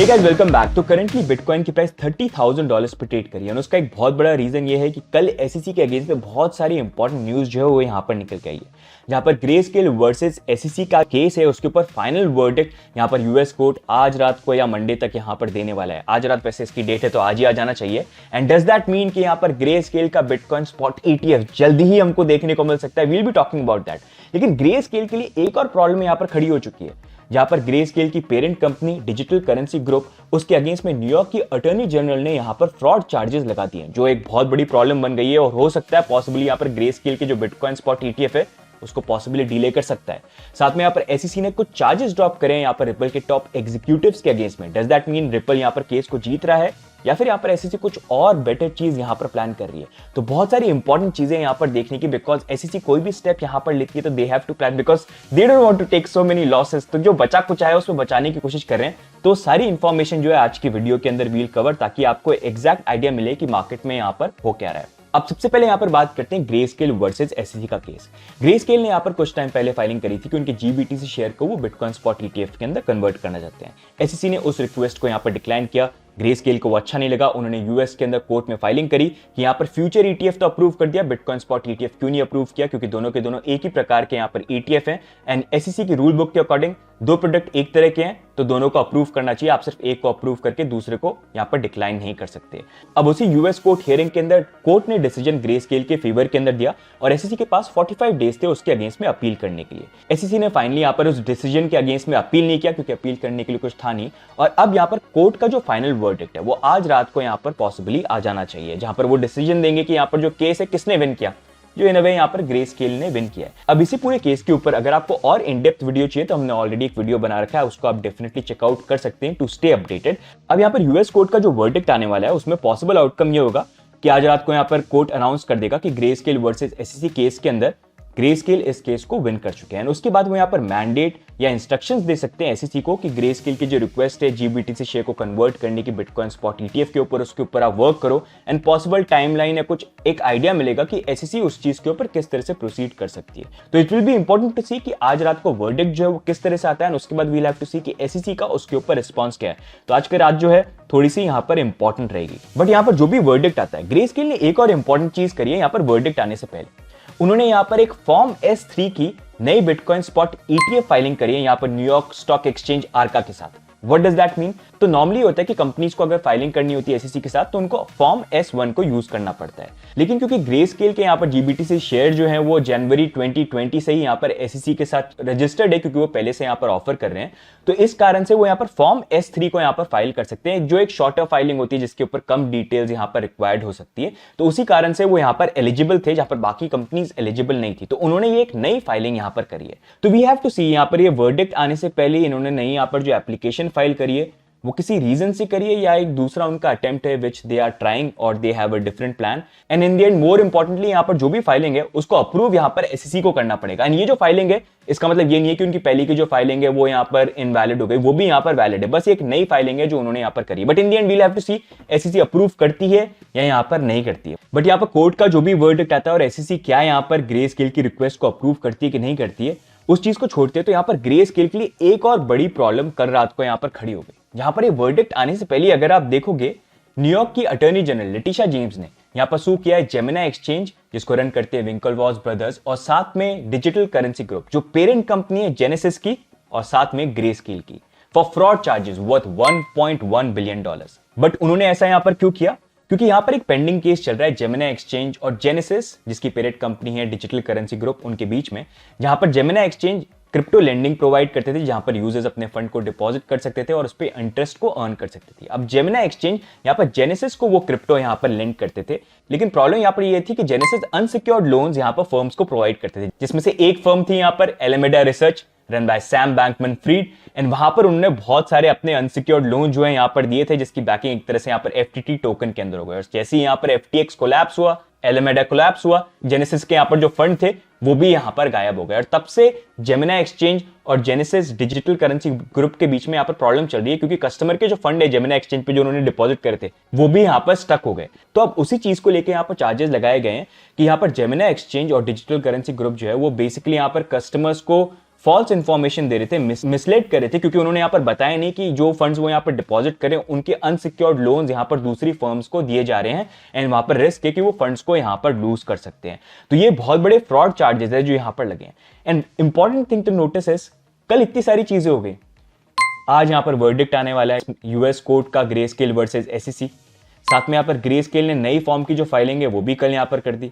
हे guys, welcome back. तो currently bitcoin की price $30,000 पे ट्रेड करी है और उसका एक बहुत बड़ा रीजन ये है कि कल एसईसी के अगेंस्ट में बहुत सारी इंपॉर्टेंट न्यूज जो है वो यहाँ पर निकल के आई है, जहाँ पर ग्रेस्केल वर्सेस एसईसी का केस है, उसके ऊपर फाइनल वर्डिक्ट यहाँ पर यूएस कोर्ट आज रात को या मंडे तक यहाँ पर देने वाला है। आज रात वैसे इसकी डेट है तो आज ही आ जाना चाहिए। एंड डज दैट मीन कि यहाँ पर ग्रेस्केल का बिटकॉइन स्पॉट ETF जल्दी ही हमको देखने को मिल सकता है? We'll be talking about that. लेकिन ग्रेस्केल के लिए एक और प्रॉब्लम यहाँ पर खड़ी हो चुकी है, जहां पर ग्रेस्केल की parent company digital currency group, उसके अगेंस्ट में न्यूयॉर्क की अटॉर्नी जनरल ने यहां पर फ्रॉड चार्जेस लगा दिए, जो एक बहुत बड़ी प्रॉब्लम बन गई है और हो सकता है पॉसिबली यहां पर ग्रेस्केल के जो बिटकॉइन स्पॉट ETF है उसको पॉसिबली डिले कर सकता है। साथ में यहाँ पर एसईसी ने कुछ चार्जेस ड्रॉप करे हैं यहाँ पर रिपल के टॉप एग्जीक्यूटिव्स के अगेंस्ट में। डज दैट मीन रिपल यहाँ पर केस को जीत रहा है या फिर यहाँ पर एसईसी कुछ और बेटर चीज यहाँ पर प्लान कर रही है? तो बहुत सारी इंपॉर्टेंट चीजें यहाँ पर देखने की, बिकॉज एसईसी कोई भी स्टेप यहाँ पर लेती है तो they have to plan, because they don't want to take so many losses. तो जो बचा कुछ है उसमें बचाने की कोशिश कर रहे हैं। तो सारी इंफॉर्मेशन जो है आज की वीडियो के अंदर वील कवर, ताकि आपको एग्जैक्ट आइडिया मिले कि मार्केट में यहाँ पर हो क्या रहा है। अब सबसे पहले यहाँ पर बात करते हैं ग्रेस्केल वर्सेस एसईसी का केस। ग्रेस्केल ने यहाँ पर कुछ टाइम पहले फाइलिंग करी थी कि उनके GBTC शेयर को वो बिटकॉइन स्पॉट ETF के अंदर कन्वर्ट करना चाहते हैं। एसईसी ने उस रिक्वेस्ट को यहाँ पर डिक्लाइन किया। ग्रेस्केल को वो अच्छा नहीं लगा, उन्होंने यूएस के अंदर कोर्ट में फाइलिंग करी कि यहाँ पर फ्यूचर ETF तो अप्रूव कर दिया, बिटकॉइन स्पॉट ETF क्यों नहीं अप्रूव किया? क्योंकि दोनों के दोनों एक ही प्रकार के यहाँ पर ETF हैं एंड एसईसी की रूल बुक के अकॉर्डिंग दो प्रोडक्ट एक तरह के हैं तो दोनों को अप्रूव करना चाहिए। आप सिर्फ एक को अप्रूव करके दूसरे को यहाँ पर डिक्लाइन नहीं कर सकते। अब उसी यूएस कोर्ट हियरिंग के अंदर कोर्ट ने डिसीजन ग्रेस्केल के फेवर के अंदर दिया और एसईसी के पास 45 डेज थे उसके अगेंस्ट में अपील करने के लिए। एसईसी ने फाइनली यहाँ पर उस डिसीजन के अगेंस्ट में अपील नहीं किया क्योंकि अपील करने के लिए कुछ था नहीं। और अब यहाँ पर कोर्ट का जो फाइनल वर्डिक्ट है वो आज रात को यहाँ पर पॉसिबली आ जाना चाहिए, जहां पर वो डिसीजन देंगे कि यहाँ पर जो केस है किसने विन किया, जो इन अ वे यहाँ पर ग्रेस्केल ने विन किया है। अब इसी पूरे केस के ऊपर अगर आपको और इन डेप्थ वीडियो चाहिए तो हमने ऑलरेडी एक वीडियो बना रखा है, उसको आप डेफिनेटली चेकआउट कर सकते हैं टू स्टे अपडेटेड। अब यहाँ पर यूएस कोर्ट का जो वर्डिक्ट आने वाला है उसमें पॉसिबल आउटकम ये होगा कि आज रात को यहाँ पर कोर्ट अनाउंस कर देगा कि ग्रेस्केल वर्सेस एसईसी केस के अंदर ग्रेस्केल इस केस को विन कर चुके हैं। उसके बाद वो यहाँ पर मैंडेट या इंस्ट्रक्शंस दे सकते हैं एसईसी को कि ग्रेस्केल की जो रिक्वेस्ट है GBTC शेयर को कन्वर्ट करने की बिटकॉइन स्पॉट ETF के ऊपर, उसके ऊपर आप वर्क करो एंड पॉसिबल टाइमलाइन या कुछ एक आइडिया मिलेगा कि एसईसी उस चीज के ऊपर किस तरह से प्रोसीड कर सकती है। तो it will be important to see कि आज रात को वर्डिक्ट जो है वो किस तरह से आता है। उसके बाद वील हैव टू सी कि एसईसी का उसके ऊपर रिस्पॉन्स क्या है। तो आज की रात जो है थोड़ी सी यहाँ पर इंपॉर्टेंट रहेगी। बट यहाँ पर जो भी वर्डिक्ट आता है, ग्रेस्केल ने एक और इंपॉर्टेंट चीज करी है यहाँ पर वर्डिक्ट आने से पहले। उन्होंने यहाँ पर एक फॉर्म S3 की नई बिटकॉइन स्पॉट ETF फाइलिंग करी है यहाँ पर न्यूयॉर्क स्टॉक एक्सचेंज आर्का के साथ। What does that mean? तो नॉर्मली होता है कि कंपनीज को अगर फाइलिंग करनी होती है एसईसी के साथ तो उनको फॉर्म S1 को यूज करना पड़ता है। लेकिन क्योंकि ग्रेस्केल के यहाँ पर GBTC शेयर जो है वो जनवरी 2020 से ही यहाँ पर एसईसी के साथ रजिस्टर्ड है, क्योंकि वो पहले से यहाँ पर ऑफर कर रहे हैं, तो इस कारण से वो यहाँ पर फॉर्म S3 को यहाँ पर फाइल कर सकते हैं, जो एक शॉर्टर फाइलिंग होती है जिसके ऊपर कम डिटेल्स यहाँ पर रिक्वायर्ड हो सकती है। तो उसी कारण से वो यहाँ पर एलिजिबल थे जहां पर बाकी कंपनीज एलिजिबल नहीं थी। तो उन्होंने ये एक नई फाइलिंग यहाँ पर करी है। तो वी हैव टू सी यहाँ पर ये वर्डिक्ट आने से पहले इन्होंने नई यहाँ पर जो एप्लीकेशन फाइल करी है वो किसी रीजन से करिए या एक दूसरा उनका अटेम्प्ट है विच दे आर ट्राइंग और they have a different plan. And in the and more importantly यहाँ पर जो भी फाइलिंग है उसको अप्रूव यहाँ पर एसईसी को करना पड़ेगा। एंड ये जो फाइलिंग है इसका मतलब ये नहीं है कि उनकी पहले की जो फाइलिंग है वो यहाँ पर इनवैलिड हो गई, वो भी यहाँ पर वैलिड है, बस एक नई फाइलिंग है जो उन्होंने यहाँ पर करी। But in the end we'll have to see SEC approve करती है या यहाँ पर नहीं करती है। बट यहाँ पर कोर्ट का जो भी वर्डिक्ट आता है और एसईसी क्या यहाँ पर ग्रेस्केल की रिक्वेस्ट को अप्रूव करती है कि नहीं करती है, उस चीज को छोड़ते हैं तो यहाँ पर ग्रेस्केल के लिए एक और बड़ी प्रॉब्लम कल रात को यहाँ पर खड़ी हो गई। जहां पर ये वर्डिक्ट आने से पहले अगर आप देखोगे, न्यूयॉर्क की अटॉर्नी जनरल लेटिशा जेम्स ने यहाँ पर सू किया है जेमिनी एक्सचेंज जिसको रन करते हैं विंकलवॉस ब्रदर्स, और साथ में डिजिटल करेंसी ग्रुप जो पेरेंट कंपनी है जेनेसिस की, और साथ में ग्रेस्केल की, for fraud charges worth $1.1 billion. But उन्होंने ऐसा यहाँ पर क्यों किया? क्योंकि यहाँ पर एक पेंडिंग केस चल रहा है जेमिनी एक्सचेंज और जेनेसिस जिसकी पेरेंट कंपनी है डिजिटल करेंसी ग्रुप, उनके बीच में, जहां पर Gemini exchange crypto lending provide करते थे, जहां पर यूजर्स अपने फंड को डिपॉजिट कर सकते थे और उस पर इंटरेस्ट को अर्न कर सकते थे। अब जेमिनी एक्सचेंज यहाँ पर जेनेसिस को वो क्रिप्टो यहाँ पर लेंड करते थे, लेकिन प्रॉब्लम यहाँ पर ये थी कि जेनेसिस अनसिक्योर्ड लोन्स यहाँ पर फर्म्स को प्रोवाइड करते थे, जिसमें से एक फर्म थी यहाँ पर Alameda Research run by Sam Bankman Fried. And वहां पर उन्होंने बहुत सारे अपने अनसिक्योर्ड लोन जो है यहाँ पर दिए थे, जिसकी बैकिंग एक तरह से यहाँ पर FTT टोकन के अंदर हो गया। और जैसे ही यहाँ पर FTX कोलैप्स हुआ, एलेमेडा कोलैप्स हुआ, जेनेसिस के यहाँ पर जो फंड थे वो भी यहाँ पर गायब हो गए। और तब से जेमिनी एक्सचेंज और जेनेसिस डिजिटल करेंसी ग्रुप के बीच में यहाँ पर प्रॉब्लम चल रही है, क्योंकि कस्टमर के जो फंड है जेमिनी एक्सचेंज पे जो उन्होंने डिपॉजिट करे थे वो भी यहाँ पर स्टक हो गए। तो अब उसी चीज को लेकर यहाँ पर चार्जेस लगाए गए हैं कि यहाँ पर जेमिनी एक्सचेंज और डिजिटल करेंसी ग्रुप जो है वो बेसिकली यहाँ पर कस्टमर्स को फॉल्स इन्फॉर्मेशन दे रहे थे, मिसलेड कर रहे थे, क्योंकि उन्होंने यहाँ पर बताया नहीं कि जो फंड्स वो यहाँ पर डिपॉजिट करें उनके अनसिक्योर्ड लोन्स यहाँ पर दूसरी फर्म्स को दिए जा रहे हैं एंड वहां पर रिस्क है कि वो फंड्स को यहाँ पर लूज कर सकते हैं। तो ये बहुत बड़े फ्रॉड चार्जेस है जो यहाँ पर लगे हैं। And important thing to notice is, कल इतनी सारी चीजें हो गई, आज यहाँ पर वर्डिक्ट आने वाला है यूएस कोर्ट का ग्रे स्केल वर्सेस एसईसी। साथ में यहाँ पर ग्रे स्केल ने नई फॉर्म की जो फाइलिंग है वो भी कल यहाँ पर कर दी।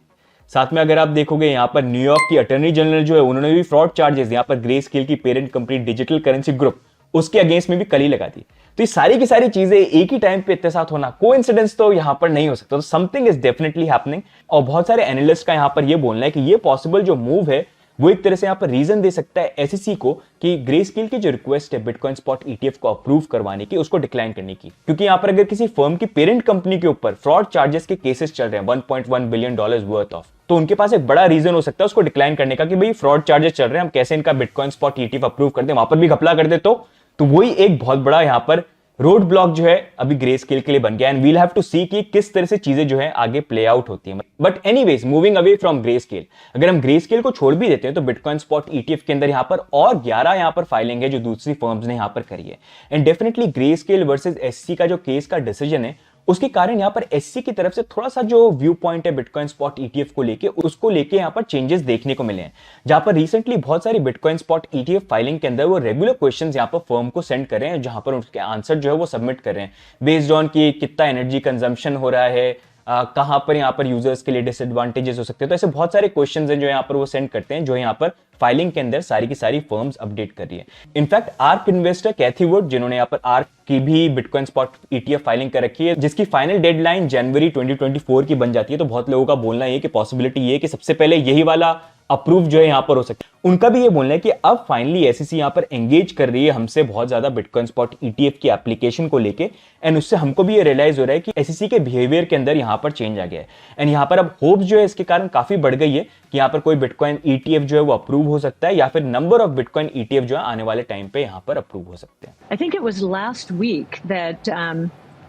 साथ में अगर आप देखोगे यहाँ पर न्यूयॉर्क की अटॉर्नी जनरल जो है उन्होंने भी फ्रॉड चार्जेस यहाँ पर ग्रे स्केल की parent company digital currency group उसके अगेंस्ट में भी कल ही लगा दी। तो ये सारी की सारी चीजें एक ही टाइम पे इतने साथ होना कोइंसिडेंस तो यहाँ पर नहीं हो सकता। तो समथिंग इज डेफिनेटली हैपनिंग। और बहुत सारे एनालिस्ट का यहाँ पर ये बोलना है कि ये पॉसिबल जो मूव है वो एक तरह से यहाँ पर रीजन दे सकता है एसईसी को कि ग्रे स्केल की जो रिक्वेस्ट है बिटकॉइन स्पॉट ईटीएफ को अप्रूव करवाने की, उसको डिक्लाइन करने की। क्योंकि यहाँ पर अगर किसी फर्म की पेरेंट कंपनी के ऊपर फ्रॉड चार्जेस के केसेस चल रहे हैं $1.1 बिलियन वर्थ ऑफ, तो उनके पास एक बड़ा रीजन हो सकता है उसको डिक्लाइन करने का कि भाई फ्रॉड चार्जेस चल रहे हैं, हम कैसे इनका बिटकॉइन स्पॉट ईटीएफ अप्रूव कर दें, वहां पर भी घपला कर दे। तो वही एक बहुत बड़ा यहाँ पर रोड ब्लॉक जो है अभी ग्रे स्केल के लिए बन गया। And we'll have to see कि किस तरह से चीजें जो है आगे प्ले आउट होती हैं। But anyways, moving away from grey scale, अगर हम ग्रे स्केल को छोड़ भी देते हैं तो बिटकॉइन स्पॉट ईटीएफ के अंदर यहाँ पर और 11 यहाँ पर फाइलिंग है जो दूसरी फर्म्स ने यहाँ पर करी है। And definitely grey scale versus SC का जो केस का डिसीजन है उसके कारण यहाँ पर एससी की तरफ से थोड़ा सा जो व्यू पॉइंट है बिटकॉइन स्पॉट ईटीएफ को लेके, उसको लेके यहाँ पर चेंजेस देखने को मिले हैं। जहां पर रिसेंटली बहुत सारी बिटकॉइन स्पॉट ईटीएफ फाइलिंग के अंदर वो रेगुलर क्वेश्चंस यहाँ पर फर्म को सेंड कर रहे हैं, जहां पर उसके आंसर जो है वो सबमिट कर रहे हैं बेस्ड ऑन कि कितना एनर्जी कंजम्पशन हो रहा है, कहां पर यहाँ पर यूजर्स के लिए डिसएडवांटेजेस हो सकते हैं। तो ऐसे बहुत सारे क्वेश्चंस हैं जो यहाँ पर वो सेंड करते हैं, जो यहाँ पर फाइलिंग के अंदर सारी की सारी फर्म्स अपडेट कर रही है। In fact ARK investor Cathie Wood, जिन्होंने यहाँ पर आर्क की भी बिटकॉइन स्पॉट ईटीएफ फाइलिंग कर रखी है, जिसकी फाइनल डेडलाइन जनवरी 2024 की बन जाती है। तो बहुत लोगों का बोलना है कि पॉसिबिलिटी ये है कि सबसे पहले यही वाला अप्रूव जो है यहाँ पर हो सकता है। उनका भी ये बोलना है कि अब फाइनली एसईसी यहाँ पर एंगेज कर रही है हमसे बहुत ज्यादा बिटकॉइन स्पॉट ईटीएफ की एप्लीकेशन को लेके, एंड उससे हमको भी ये रियलाइज हो रहा है कि एसईसी के बिहेवियर के अंदर यहाँ पर चेंज आ गया है। एंड यहाँ पर अब होप जो है इसके कारण काफी बढ़ गई है कि यहाँ पर कोई बिटकॉइन ईटीएफ जो है वो अप्रूव हो सकता है, या फिर नंबर ऑफ बिटकॉइन ईटीएफ जो है आने वाले टाइम पे यहाँ पर अप्रूव हो सकते हैं। I think it was last week that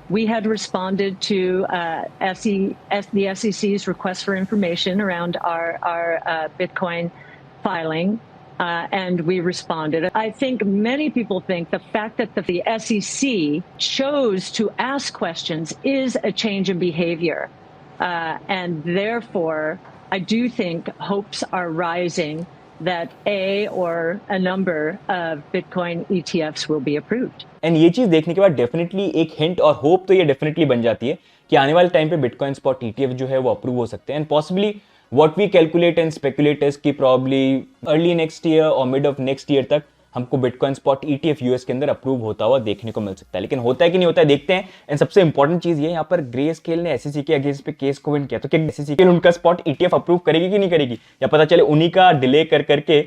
we had responded to the SEC's request for information around our Bitcoin filing, and we responded. I think many people think the fact that the SEC chose to ask questions is a change in behavior, and therefore I do think hopes are rising that a or a number of Bitcoin ETFs will be approved. And ये चीज देखने के बाद definitely एक hint और hope तो ये definitely बन जाती है कि आने वाले टाइम पे बिटकॉइन स्पॉट ईटीएफ जो है वो अप्रूव हो सकते हैं। And possibly what we calculate and speculate is कि प्रॉब्ली अर्ली नेक्स्ट ईयर और मिड ऑफ नेक्स्ट ईयर तक हमको बिटकॉइन स्पॉट ईटीएफ यूएस के अंदर अप्रूव होता हुआ देखने को मिल सकता है। लेकिन होता है कि नहीं होता है देखते हैं। एंड सबसे इंपॉर्टेंट चीज ये, यहाँ पर ग्रे स्केल ने एसईसी के अगेंस्ट पे केस को विन किया, तो क्या एसईसी उनका स्पॉट ईटीएफ अप्रूव करेगी कि नहीं करेगी, या पता चले उन्हीं का डिले कर करके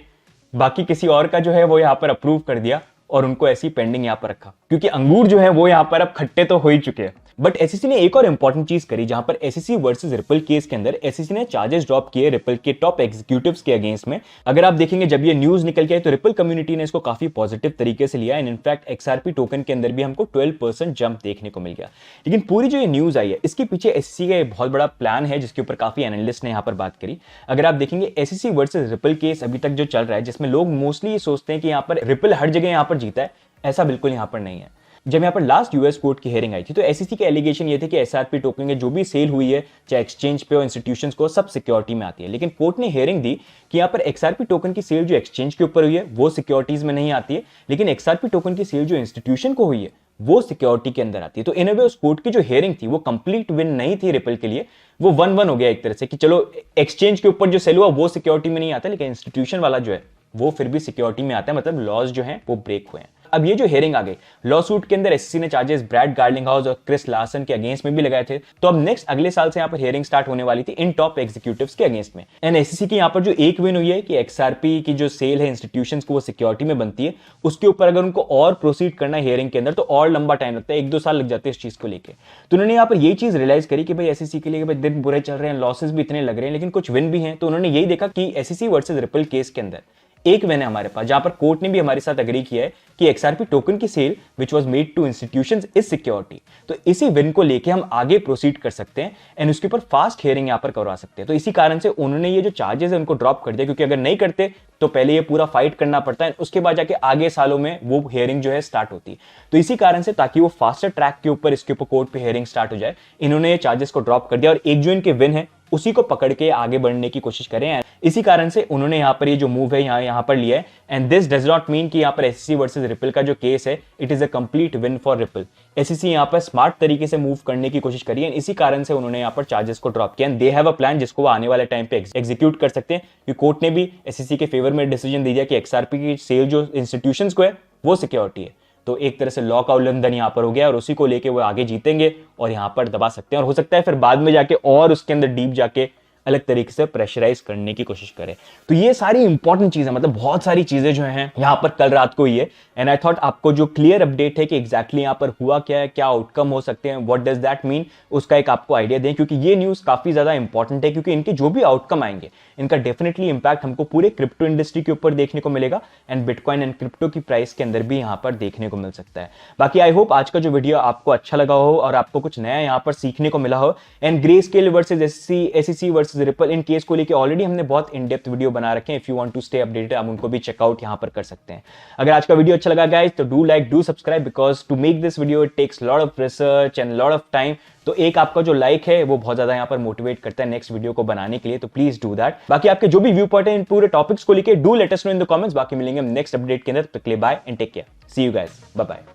बाकी किसी और का जो है वो यहाँ पर अप्रूव कर दिया और उनको ऐसी पेंडिंग यहाँ पर रखा, क्योंकि अंगूर जो है वो यहाँ पर अब खट्टे तो हो ही चुके हैं। बट एसईसी ने एक और इंपॉर्टेंट चीज करी, जहां पर एसईसी वर्सेस रिपल केस के अंदर एसईसी ने चार्जेस ड्रॉप किए रिपल के टॉप एग्जीक्यूटिव्स के अगेंस्ट में। अगर आप देखेंगे जब ये न्यूज निकल के आई तो रिपल कम्युनिटी ने इसको काफी पॉजिटिव तरीके से लिया, एंड इनफैक्ट एक्सआरपी टोकन के अंदर भी हमको 12% जंप देखने को मिल गया। लेकिन पूरी जो ये न्यूज आई है इसके पीछे एसईसी का एक बहुत बड़ा प्लान है, जिसके ऊपर काफी एनालिस्ट ने यहाँ पर बात करी। अगर आप देखेंगे एसईसी वर्सेस रिपल केस अभी तक जो चल रहा है, जिसमें लोग मोस्टली ये सोचते हैं कि यहाँ पर रिपल हर जगह यहाँ पर जीता है, ऐसा बिल्कुल यहाँ पर नहीं है। जब यहाँ पर लास्ट यूएस कोर्ट की हेयरिंग आई थी तो एसईसी के एलिगेशन ये थे कि एसआरपी टोकन के जो भी सेल हुई है चाहे एक्सचेंज पे और इंस्टीट्यूशंस को, सब सिक्योरिटी में आती है। लेकिन कोर्ट ने हेयरिंग दी कि यहाँ पर एक्सआरपी टोकन की सेल जो एक्सचेंज के ऊपर हुई है वो सिक्योरिटीज में नहीं आती है, लेकिन एक्सआरपी टोकन की सेल जो इंस्टीट्यूशन को हुई है वो सिक्योरिटी के अंदर आती है। तो इन अ वे उस कोर्ट की जो हेयरिंग थी वो कंप्लीट विन नहीं थी रिपल के लिए, वो 1-1 हो गया एक तरह से कि चलो एक्सचेंज के ऊपर जो सेल हुआ वो सिक्योरिटी में नहीं आता, लेकिन इंस्टीट्यूशन वाला जो है वो फिर भी सिक्योरिटी में आता है, मतलब लॉज जो है वो ब्रेक हुए हैं। अब ये जो हेयरिंग आ गई, लॉ सूट के अंदर एसईसी ने चार्जेस ब्रैड गार्लिंगहाउस और क्रिस लार्सन के अगेंस्ट में भी लगाए थे। तो अब नेक्स्ट अगले साल से यहाँ पर हेयरिंग स्टार्ट होने वाली थी इन टॉप एग्जीक्यूटिव्स के अगेंस्ट में। एंड एसईसी की यहाँ पर जो एक विन हुई है कि एक्सआरपी की जो सेल है इंस्टीट्यूशंस को वो सिक्योरिटी में बनती है, उसके ऊपर अगर उनको और प्रोसीड करना है हेयरिंग के अंदर तो और लंबा टाइम लगता है, 1-2 साल लग जाते हैं इस चीज को लेकर। तो उन्होंने यहाँ पर ये चीज रियलाइज करी कि भाई एसईसी के लिए दिन बुरे चल रहे हैं, लॉसेस भी इतने लग रहे हैं, लेकिन कुछ विन भी हैं। तो उन्होंने यही देखा कि एसईसी वर्सेस रिपल केस के अंदर एक विन है हमारे पास, जहां पर कोर्ट ने भी हमारे साथ एग्री किया है कि XRP टोकन की sale which was made to institutions is security. तो इसी विन को लेके हम आगे प्रोसीड कर सकते हैं एंड उसके ऊपर फास्ट हियरिंग यहां पर करवा सकते हैं। तो इसी कारण से उन्होंने ये जो चार्जेस है उनको ड्रॉप कर दिया, क्योंकि अगर नहीं करते तो पहले ये पूरा फाइट करना पड़ता है, उसके बाद जाके आगे सालों में वो हियरिंग जो है स्टार्ट होती। तो इसी कारण से ताकि वो फास्टर ट्रैक के ऊपर इसके ऊपर कोर्ट पे हियरिंग स्टार्ट हो जाए, इन्होंने ये चार्जेस को ड्रॉप कर दिया और एक जो इनके विन है उसी को पकड़ के आगे बढ़ने की कोशिश करें। इसी कारण से उन्होंने यहां पर ये जो मूव है यहां पर लिया है। And this does not mean कि यहां पर SEC वर्सेस रिपल का जो केस है it is a complete win for ripple. SEC यहां पर स्मार्ट तरीके से मूव करने की कोशिश करी है, इसी कारण से उन्होंने यहां पर चार्जेस को ड्रॉप किया। And they have a plan जिसको वो आने वाले टाइम पे एग्जीक्यूट कर सकते हैं, क्योंकि कोर्ट ने भी SEC के फेवर में डिसीजन दे दिया कि XRP की सेल जो इंस्टीट्यूशंस को है वो सिक्योरिटी है। तो एक तरह से लॉ का उल्लंघन यहां पर हो गया और उसी को लेके वो आगे जीतेंगे और यहां पर दबा सकते हैं, और हो सकता है फिर बाद में जाके और उसके अंदर डीप जाके अलग तरीके से प्रेशराइज करने की कोशिश करें। तो ये सारी इंपॉर्टेंट चीजें, मतलब बहुत सारी चीजें जो हैं यहां पर कल रात को हुई है। एंड आई थॉट आपको जो क्लियर अपडेट है कि एग्जैक्टली यहां पर हुआ क्या है, क्या आउटकम हो सकते हैं, व्हाट डज दैट मीन, उसका एक आपको आइडिया दें, क्योंकि ये न्यूज काफी ज्यादा इंपॉर्टेंट है, क्योंकि इनके जो भी आउटकम आएंगे इनका डेफिनेटली इंपैक्ट हमको पूरे क्रिप्टो इंडस्ट्री के ऊपर देखने को मिलेगा एंड बिटकॉइन एंड क्रिप्टो की प्राइस के अंदर भी यहां पर देखने को मिल सकता है। बाकी आई होप आज का जो वीडियो आपको अच्छा लगा हो और आपको कुछ नया यहां पर सीखने को मिला हो। And grey scale versus SEC versus ripple, in case को लेके ऑलरेडी हमने बहुत इन डेप्थ वीडियो बना रखे हैं। If you want to stay updated आप उनको भी चेकआउट यहां पर कर सकते हैं। अगर आज का वीडियो अच्छा लगा गाइस तो do like, do subscribe, because to make this video it takes lot of research and lot of time. तो एक आपका जो लाइक है वो बहुत ज्यादा यहां पर मोटिवेट करता है नेक्स्ट वीडियो को बनाने के लिए, तो प्लीज डू दैट। बाकी आपके जो भी व्यू पॉइंट है इन पूरे टॉपिक्स को लेके do let us know in the comments. बाकी मिलेंगे हम नेक्स्ट अपडेट के अंदर, तो bye and take care, see you guys, bye bye.